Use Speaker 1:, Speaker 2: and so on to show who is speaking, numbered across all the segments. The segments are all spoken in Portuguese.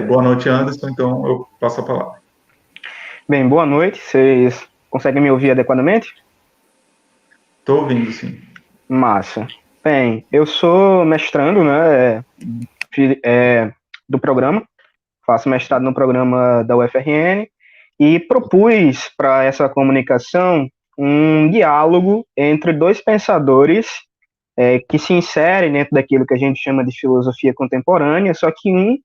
Speaker 1: Boa noite, Anderson. Então, eu passo a palavra.
Speaker 2: Bem, boa noite. Vocês conseguem me ouvir adequadamente?
Speaker 1: Estou ouvindo, sim.
Speaker 2: Massa. Bem, eu sou mestrando, né, do programa, faço mestrado no programa da UFRN e propus para essa comunicação um diálogo entre dois pensadores que se inserem dentro daquilo que a gente chama de filosofia contemporânea, só que um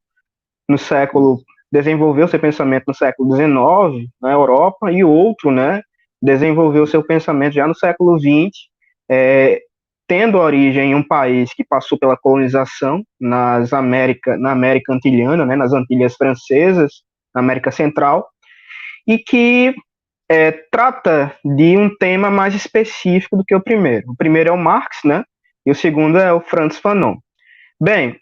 Speaker 2: no século desenvolveu seu pensamento no século XIX na Europa e o outro, né, desenvolveu seu pensamento já no século XX, é, tendo origem em um país que passou pela colonização na América Antilhana, né, nas Antilhas Francesas, na América Central, e que trata de um tema mais específico do que o primeiro. O primeiro é o Marx, né, e o segundo é o Frantz Fanon. Bem,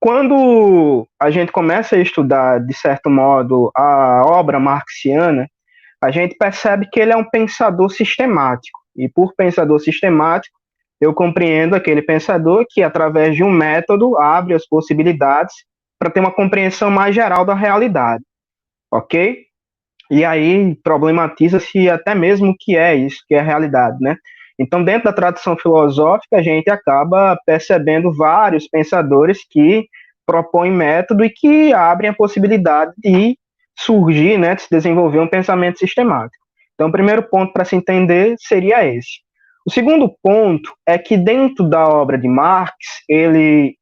Speaker 2: quando a gente começa a estudar, de certo modo, a obra marxiana, a gente percebe que ele é um pensador sistemático. E por pensador sistemático, eu compreendo aquele pensador que, através de um método, abre as possibilidades para ter uma compreensão mais geral da realidade, ok? E aí problematiza-se até mesmo o que é isso, que é a realidade, né? Então, dentro da tradição filosófica, a gente acaba percebendo vários pensadores que propõem método e que abrem a possibilidade de surgir, né, de se desenvolver um pensamento sistemático. Então, o primeiro ponto para se entender seria esse. O segundo ponto é que dentro da obra de Marx, ele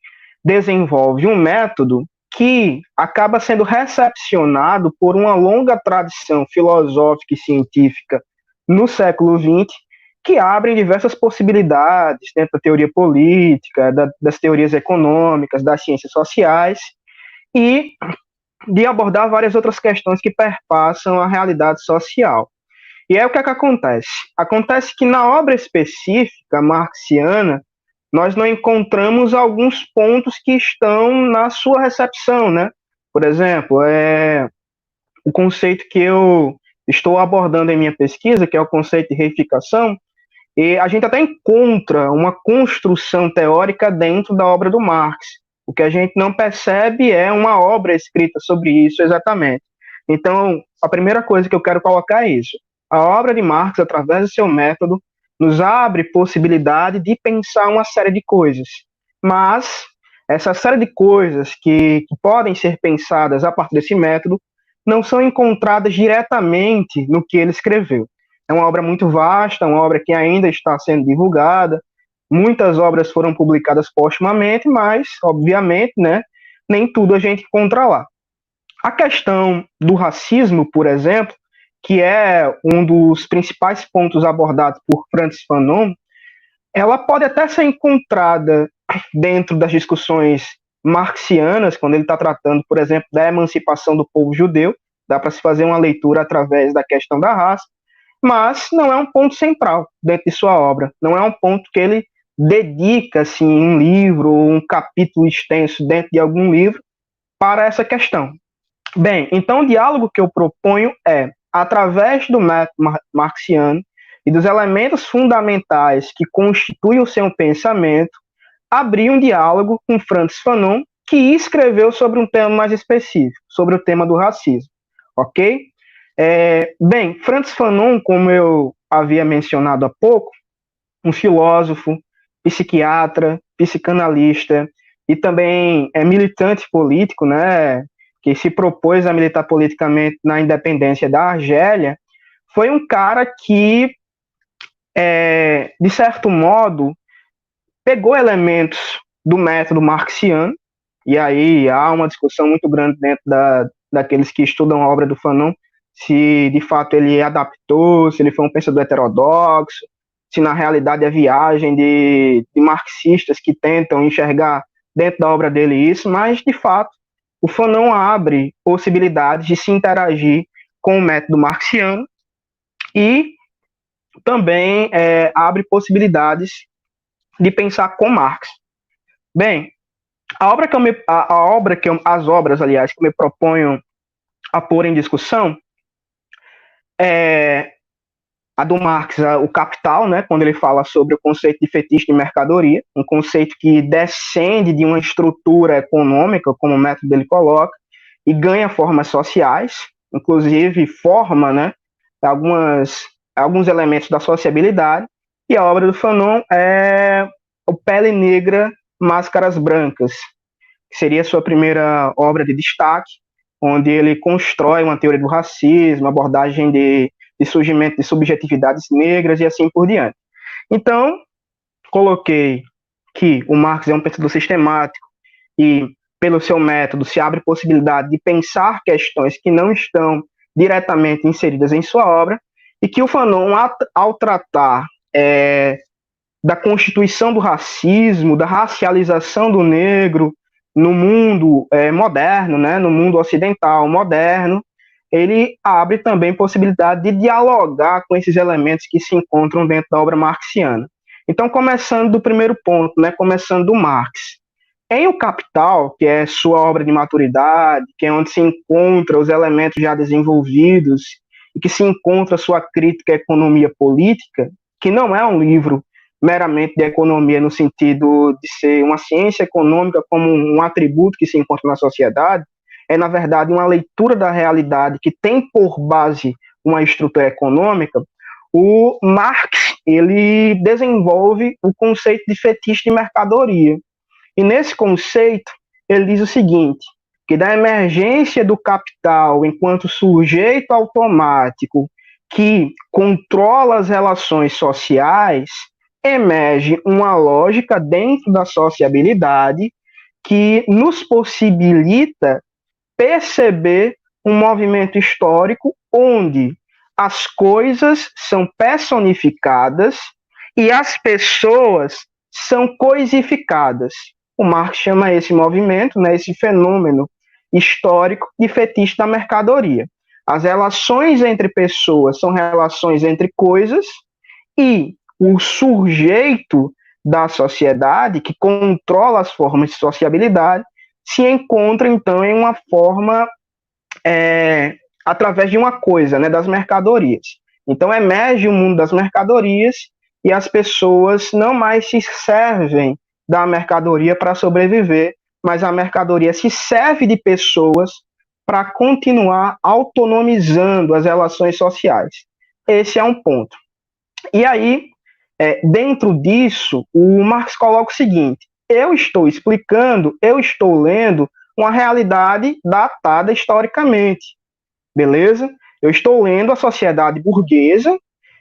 Speaker 2: desenvolve um método que acaba sendo recepcionado por uma longa tradição filosófica e científica no século XX, que abrem diversas possibilidades dentro da teoria política, das teorias econômicas, das ciências sociais, e de abordar várias outras questões que perpassam a realidade social. E aí o que é que acontece? Acontece que na obra específica marxiana, nós não encontramos alguns pontos que estão na sua recepção, né? Por exemplo, o conceito que eu estou abordando em minha pesquisa, que é o conceito de reificação, e a gente até encontra uma construção teórica dentro da obra do Marx. O que a gente não percebe é uma obra escrita sobre isso exatamente. Então, a primeira coisa que eu quero colocar é isso. A obra de Marx, através do seu método, nos abre possibilidade de pensar uma série de coisas. Mas essa série de coisas que podem ser pensadas a partir desse método não são encontradas diretamente no que ele escreveu. É uma obra muito vasta, uma obra que ainda está sendo divulgada. Muitas obras foram publicadas postumamente, mas, obviamente, né, nem tudo a gente encontra lá. A questão do racismo, por exemplo, que é um dos principais pontos abordados por Frantz Fanon, ela pode até ser encontrada dentro das discussões marxianas, quando ele está tratando, por exemplo, da emancipação do povo judeu. Dá para se fazer uma leitura através da questão da raça, mas não é um ponto central dentro de sua obra. Não é um ponto que ele dedica assim, um livro ou um capítulo extenso dentro de algum livro para essa questão. Bem, então o diálogo que eu proponho é, através do método marxiano e dos elementos fundamentais que constituem o seu pensamento, abrir um diálogo com Frantz Fanon, que escreveu sobre um tema mais específico, sobre o tema do racismo, ok? Bem, Frantz Fanon, como eu havia mencionado há pouco, um filósofo, psiquiatra, psicanalista e também é militante político, né, que se propôs a militar politicamente na independência da Argélia, foi um cara que, de certo modo, pegou elementos do método marxiano, e aí há uma discussão muito grande dentro daqueles que estudam a obra do Fanon, se de fato ele adaptou, se ele foi um pensador heterodoxo, se na realidade é viagem de marxistas que tentam enxergar dentro da obra dele isso, mas de fato o Fanon abre possibilidades de se interagir com o método marxiano e também abre possibilidades de pensar com Marx. Bem, as obras, aliás, que eu me proponho a pôr em discussão, A do Marx, o Capital, né, quando ele fala sobre o conceito de fetiche de mercadoria, um conceito que descende de uma estrutura econômica, como o método dele coloca, e ganha formas sociais, inclusive forma, né, alguns elementos da sociabilidade. E a obra do Fanon é o Pele Negra, Máscaras Brancas, que seria a sua primeira obra de destaque, onde ele constrói uma teoria do racismo, abordagem de surgimento de subjetividades negras e assim por diante. Então, coloquei que o Marx é um pensador sistemático e, pelo seu método, se abre possibilidade de pensar questões que não estão diretamente inseridas em sua obra, e que o Fanon, ao tratar da constituição do racismo, da racialização do negro no mundo moderno, né, no mundo ocidental moderno, ele abre também possibilidade de dialogar com esses elementos que se encontram dentro da obra marxiana. Então, começando do primeiro ponto, né, começando do Marx. Em O Capital, que é sua obra de maturidade, que é onde se encontra os elementos já desenvolvidos e que se encontra sua crítica à economia política, que não é um livro meramente de economia no sentido de ser uma ciência econômica como um atributo que se encontra na sociedade, é, na verdade, uma leitura da realidade que tem por base uma estrutura econômica. O Marx, ele desenvolve o conceito de fetiche de mercadoria. E nesse conceito, ele diz o seguinte, que da emergência do capital enquanto sujeito automático que controla as relações sociais, emerge uma lógica dentro da sociabilidade que nos possibilita perceber um movimento histórico onde as coisas são personificadas e as pessoas são coisificadas. O Marx chama esse movimento, né, esse fenômeno histórico de fetiche da mercadoria. As relações entre pessoas são relações entre coisas e o sujeito da sociedade, que controla as formas de sociabilidade, se encontra, então, em uma forma através de uma coisa, né, das mercadorias. Então, emerge o mundo das mercadorias e as pessoas não mais se servem da mercadoria para sobreviver, mas a mercadoria se serve de pessoas para continuar autonomizando as relações sociais. Esse é um ponto. E aí, dentro disso, o Marx coloca o seguinte: eu estou explicando, eu estou lendo uma realidade datada historicamente, beleza? Eu estou lendo a sociedade burguesa,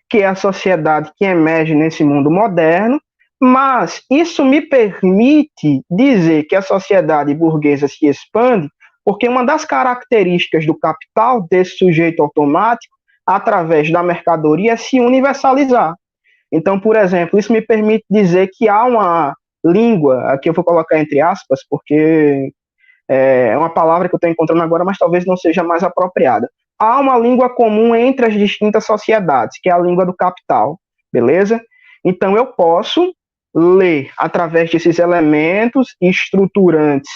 Speaker 2: que é a sociedade que emerge nesse mundo moderno, mas isso me permite dizer que a sociedade burguesa se expande, porque uma das características do capital, desse sujeito automático, através da mercadoria, é se universalizar. Então, por exemplo, isso me permite dizer que há uma língua, aqui eu vou colocar entre aspas, porque é uma palavra que eu estou encontrando agora, mas talvez não seja mais apropriada. Há uma língua comum entre as distintas sociedades, que é a língua do capital, beleza? Então, eu posso ler, através desses elementos estruturantes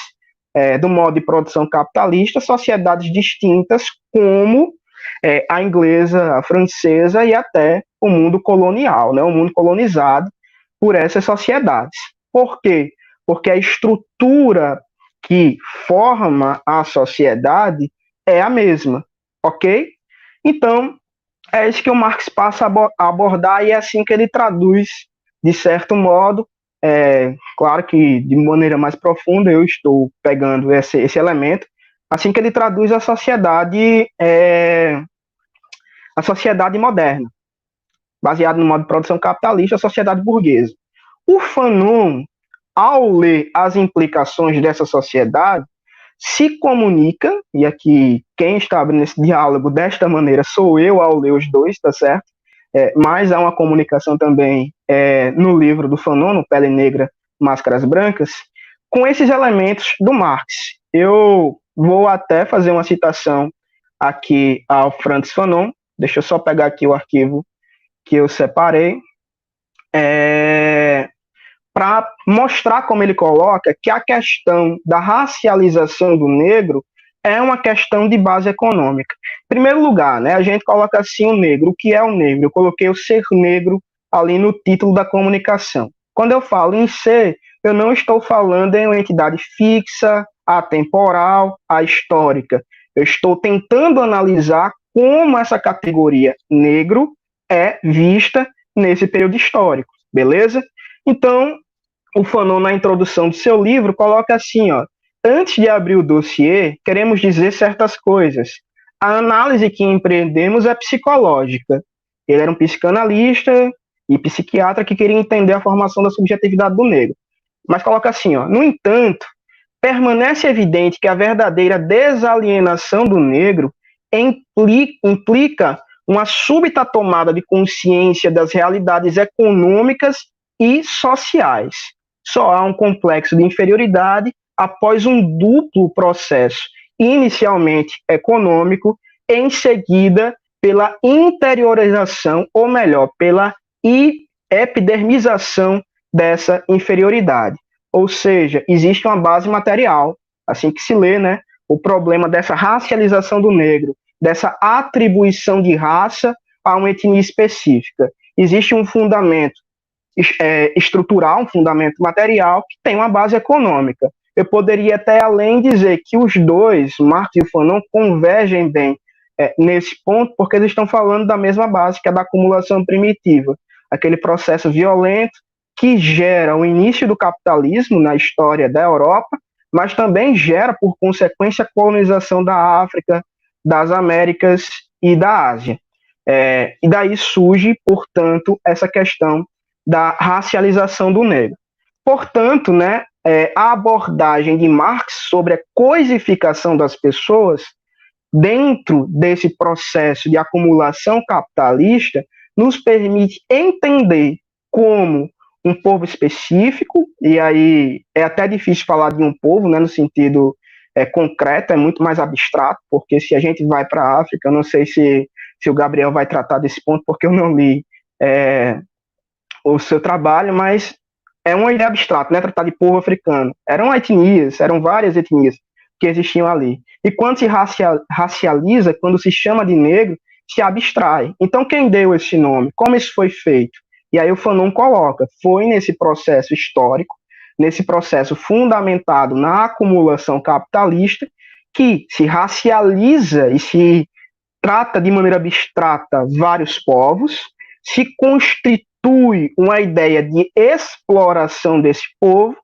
Speaker 2: do modo de produção capitalista, sociedades distintas, como a inglesa, a francesa e até o mundo colonial, né? O mundo colonizado por essas sociedades. Por quê? Porque a estrutura que forma a sociedade é a mesma, ok? Então, é isso que o Marx passa a abordar e é assim que ele traduz, de certo modo. Claro que de maneira mais profunda eu estou pegando esse elemento, assim que ele traduz a sociedade moderna, baseado no modo de produção capitalista, a sociedade burguesa. O Fanon, ao ler as implicações dessa sociedade, se comunica, e aqui quem está abrindo esse diálogo desta maneira sou eu ao ler os dois, tá certo? Mas há uma comunicação também no livro do Fanon, no Pele Negra, Máscaras Brancas, com esses elementos do Marx. Eu vou até fazer uma citação aqui ao Franz Fanon, deixa eu só pegar aqui o arquivo que eu separei, para mostrar como ele coloca que a questão da racialização do negro é uma questão de base econômica. Em primeiro lugar, né, a gente coloca assim o negro. O que é o negro? Eu coloquei o ser negro ali no título da comunicação. Quando eu falo em ser, eu não estou falando em uma entidade fixa, atemporal, ahistórica. Eu estou tentando analisar como essa categoria negro é vista nesse período histórico, beleza? Então, o Fanon, na introdução do seu livro, coloca assim, ó, antes de abrir o dossiê, queremos dizer certas coisas. A análise que empreendemos é psicológica. Ele era um psicanalista e psiquiatra que queria entender a formação da subjetividade do negro. Mas coloca assim, ó, no entanto, permanece evidente que a verdadeira desalienação do negro implica uma súbita tomada de consciência das realidades econômicas e sociais. Só há um complexo de inferioridade após um duplo processo, inicialmente econômico, em seguida pela interiorização, ou melhor, pela epidermização dessa inferioridade. Ou seja, existe uma base material, assim que se lê, né? O problema dessa racialização do negro, dessa atribuição de raça a uma etnia específica. Existe um fundamento estrutural, um fundamento material, que tem uma base econômica. Eu poderia até além dizer que os dois, Marx e Fanon, convergem bem nesse ponto, porque eles estão falando da mesma base, que é da acumulação primitiva, aquele processo violento que gera o início do capitalismo na história da Europa, mas também gera, por consequência, a colonização da África, das Américas e da Ásia. E daí surge, portanto, essa questão da racialização do negro. Portanto, né, a abordagem de Marx sobre a coisificação das pessoas dentro desse processo de acumulação capitalista nos permite entender como um povo específico, e aí é até difícil falar de um povo, né, no sentido concreto, é muito mais abstrato, porque se a gente vai para a África, eu não sei se o Gabriel vai tratar desse ponto, porque eu não li o seu trabalho, mas é uma ideia abstrata, né, tratar de povo africano. Eram etnias, eram várias etnias que existiam ali. E quando se racializa, quando se chama de negro, se abstrai. Então, quem deu esse nome? Como isso foi feito? E aí o Fanon coloca, foi nesse processo histórico, nesse processo fundamentado na acumulação capitalista, que se racializa e se trata de maneira abstrata vários povos, se constitui uma ideia de exploração desse povo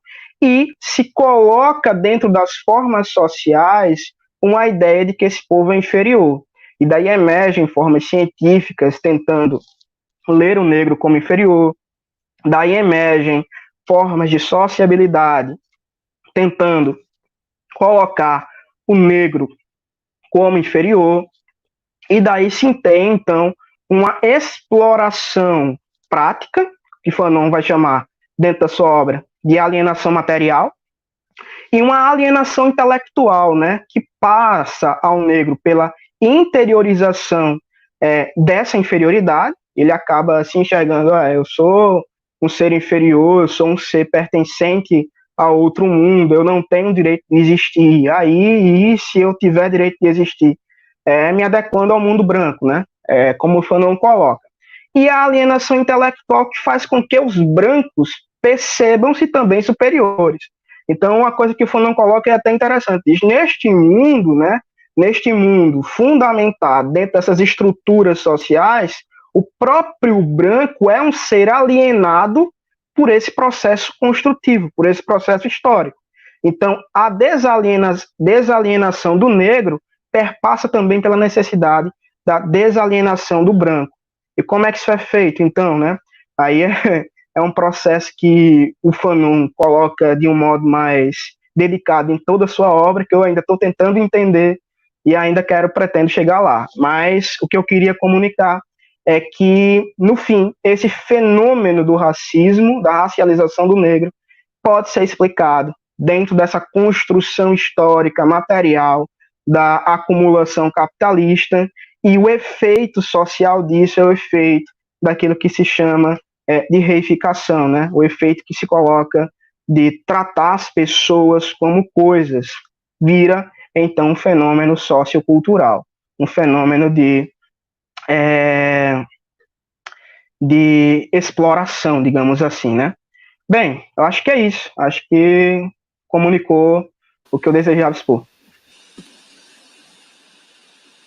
Speaker 2: e se coloca dentro das formas sociais uma ideia de que esse povo é inferior. E daí emergem formas científicas tentando ler o negro como inferior, daí emergem formas de sociabilidade tentando colocar o negro como inferior, e daí se tem, então, uma exploração prática, que Fanon vai chamar, dentro da sua obra, de alienação material, e uma alienação intelectual, né, que passa ao negro pela interiorização dessa inferioridade. Ele acaba se enxergando, eu sou um ser inferior, eu sou um ser pertencente a outro mundo, eu não tenho direito de existir. Aí, e se eu tiver direito de existir? Me adequando ao mundo branco, né? Como o Fanon coloca. E a alienação intelectual que faz com que os brancos percebam-se também superiores. Então, uma coisa que o Fanon coloca é até interessante. Diz, neste mundo, né? Neste mundo fundamentado dentro dessas estruturas sociais, o próprio branco é um ser alienado por esse processo construtivo, por esse processo histórico. Então, a desalienação do negro perpassa também pela necessidade da desalienação do branco. E como é que isso é feito, então, né? Aí é um processo que o Fanon coloca de um modo mais dedicado em toda a sua obra, que eu ainda estou tentando entender e ainda pretendo chegar lá. Mas o que eu queria comunicar é que, no fim, esse fenômeno do racismo, da racialização do negro, pode ser explicado dentro dessa construção histórica, material, da acumulação capitalista, e o efeito social disso é o efeito daquilo que se chama de reificação, né? O efeito que se coloca de tratar as pessoas como coisas, vira então um fenômeno sociocultural, um fenômeno de exploração, digamos assim, né? Bem, eu acho que é isso. Acho que comunicou o que eu desejava expor.